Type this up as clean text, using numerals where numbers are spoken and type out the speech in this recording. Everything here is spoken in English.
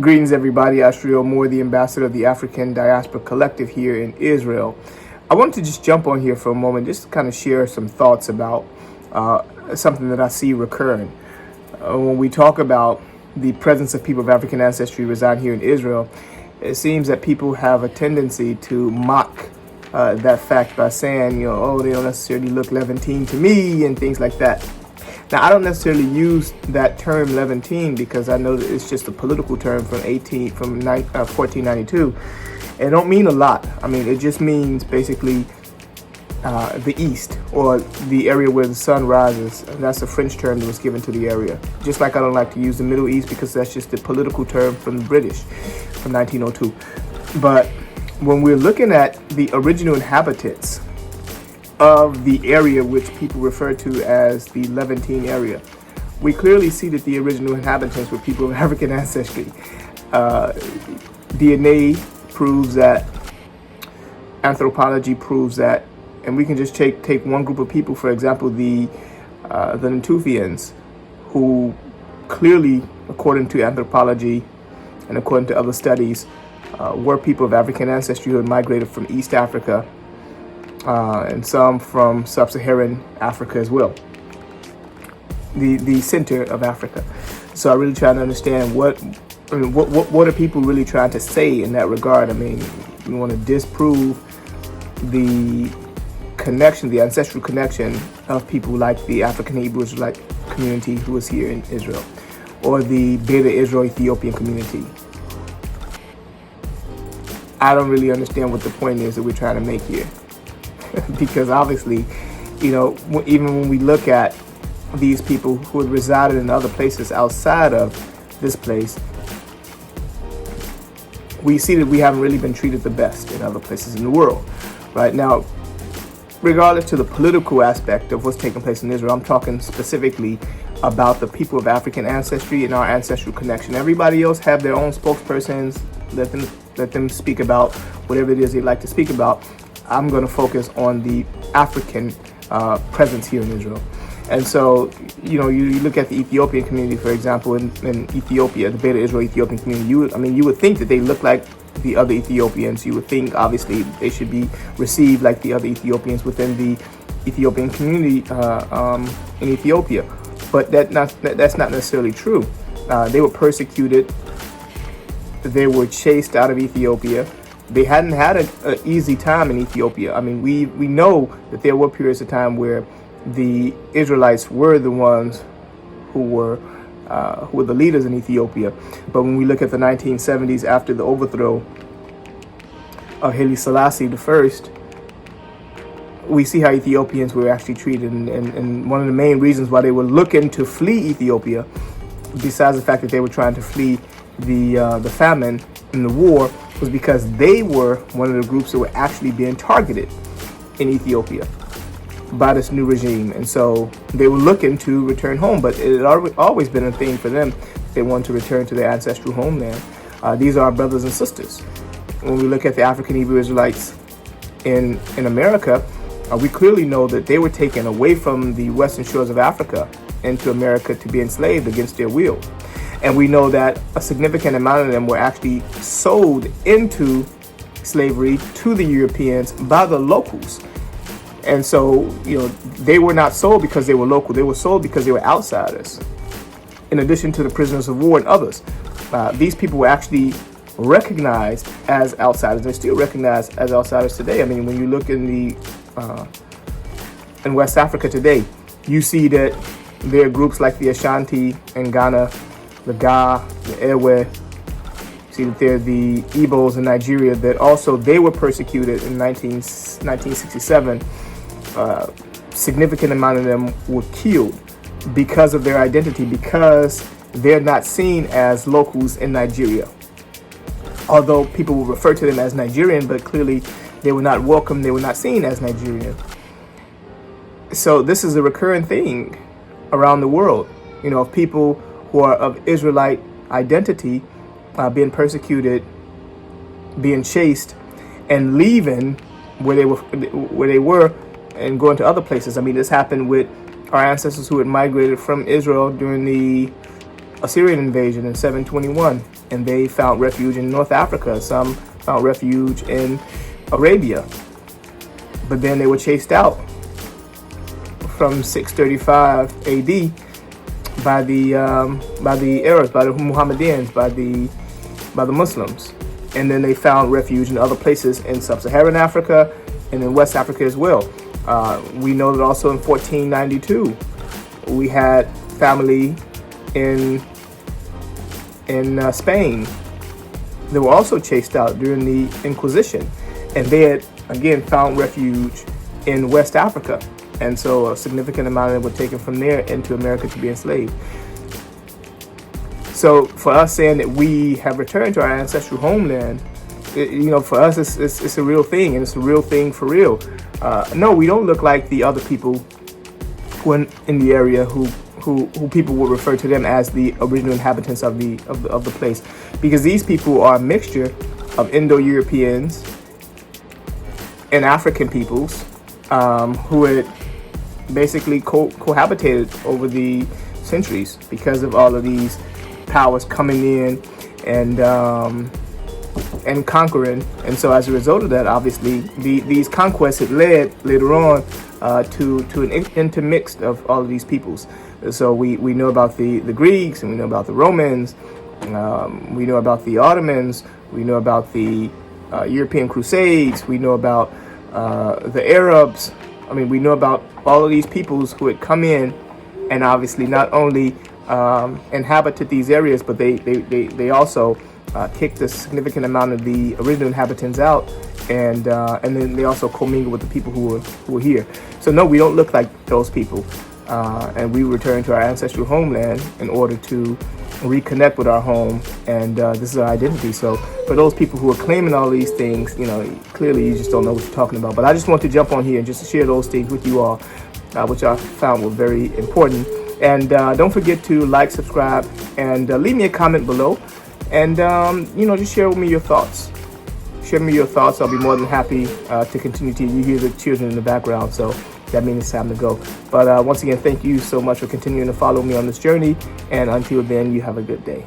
Greetings, everybody. Ashriel Moore, the ambassador of the African Diaspora Collective here in Israel. I wanted to just jump on here for a moment, just to kind of share some thoughts about something that I see recurring. When we talk about the presence of people of African ancestry reside here in Israel, it seems that people have a tendency to mock that fact by saying, oh, they don't necessarily look Levantine to me and things like that. Now, I don't necessarily use that term Levantine because I know that it's just a political term from 1492. It don't mean a lot. I mean, it just means basically the east, or the area where the sun rises. And that's a French term that was given to the area. Just like I don't like to use the Middle East because that's just a political term from the British from 1902. But when we're looking at the original inhabitants of the area which people refer to as the Levantine area, we clearly see that the original inhabitants were people of African ancestry. DNA proves that, anthropology proves that, and we can just take one group of people, for example, the Natufians, who clearly, according to anthropology and according to other studies, were people of African ancestry who had migrated from East Africa, and some from sub-Saharan Africa as well, the center of Africa. So I really try to understand what are people really trying to say in that regard. I mean, we want to disprove the connection, the ancestral connection of people like the African Hebrew Israelite community who is here in Israel, or the Beta Israel Ethiopian community. I don't really understand what the point is that we're trying to make here. Because obviously, even when we look at these people who had resided in other places outside of this place, we see that we haven't really been treated the best in other places in the world. Right now, regardless to the political aspect of what's taking place in Israel, I'm talking specifically about the people of African ancestry and our ancestral connection. Everybody else have their own spokespersons. Let them speak about whatever it is they like to speak about. I'm going to focus on the African presence here in Israel. And so, you look at the Ethiopian community, for example, in Ethiopia, the Beta Israel Ethiopian community. You would think that they look like the other Ethiopians. You would think, obviously, they should be received like the other Ethiopians within the Ethiopian community in Ethiopia. But that's not necessarily true. They were persecuted. They were chased out of Ethiopia. They hadn't had an easy time in Ethiopia. I mean, we know that there were periods of time where the Israelites were the ones who were the leaders in Ethiopia. But when we look at the 1970s, after the overthrow of Haile Selassie I, we see how Ethiopians were actually treated. And one of the main reasons why they were looking to flee Ethiopia, besides the fact that they were trying to flee the famine and the war, was because they were one of the groups that were actually being targeted in Ethiopia by this new regime. And so they were looking to return home, but it had always been a thing for them. They wanted to return to their ancestral homeland. These are our brothers and sisters. When we look at the African Hebrew Israelites in America, we clearly know that they were taken away from the western shores of Africa into America to be enslaved against their will. And we know that a significant amount of them were actually sold into slavery to the Europeans by the locals. And so, they were not sold because they were local. They were sold because they were outsiders, in addition to the prisoners of war and others. These people were actually recognized as outsiders. They're still recognized as outsiders today. I mean, when you look in West Africa today, you see that there are groups like the Ashanti in Ghana, the Ga, the Ewe. See that there are the Igbos in Nigeria that also, they were persecuted in 1967. Significant amount of them were killed because of their identity, because they're not seen as locals in Nigeria. Although people will refer to them as Nigerian, but clearly they were not welcome, they were not seen as Nigerian. So this is a recurring thing around the world, of people who are of Israelite identity being persecuted, being chased, and leaving where they were and going to other places. I mean, this happened with our ancestors who had migrated from Israel during the Assyrian invasion in 721, and they found refuge in North Africa. Some found refuge in Arabia, but then they were chased out from 635 AD by the Arabs, by the Muhammadans, by the Muslims, and then they found refuge in other places in sub-Saharan Africa and in West Africa as well. We know that also in 1492 we had family in Spain. They were also chased out during the Inquisition, and they had again found refuge in West Africa, and so a significant amount of them were taken from there into America to be enslaved. So for us saying that we have returned to our ancestral homeland, for us it's a real thing, and it's a real thing for real. No, we don't look like the other people who in the area who people would refer to them as the original inhabitants of the place, because these people are a mixture of Indo-Europeans and African peoples who had basically cohabitated over the centuries because of all of these powers coming in and conquering. And so as a result of that, obviously these conquests had led later on to an intermix of all of these peoples. So we know about the Greeks, and we know about the Romans, we know about the Ottomans, we know about the European Crusades, we know about the Arabs. I mean, we know about all of these peoples who had come in and obviously not only inhabited these areas, but they also kicked a significant amount of the original inhabitants out, and then they also commingled with the people who were here. So no, we don't look like those people, and we return to our ancestral homeland in order to reconnect with our home, and this is our identity. So for those people who are claiming all these things, clearly you just don't know what you're talking about. But I just want to jump on here and just to share those things with you all, which I found were very important. And don't forget to like, subscribe, and leave me a comment below, and just share with me your thoughts. Share me your thoughts. I'll be more than happy to continue to. You hear the children in the background, so that means it's time to go. But once again, thank you so much for continuing to follow me on this journey. And until then, you have a good day.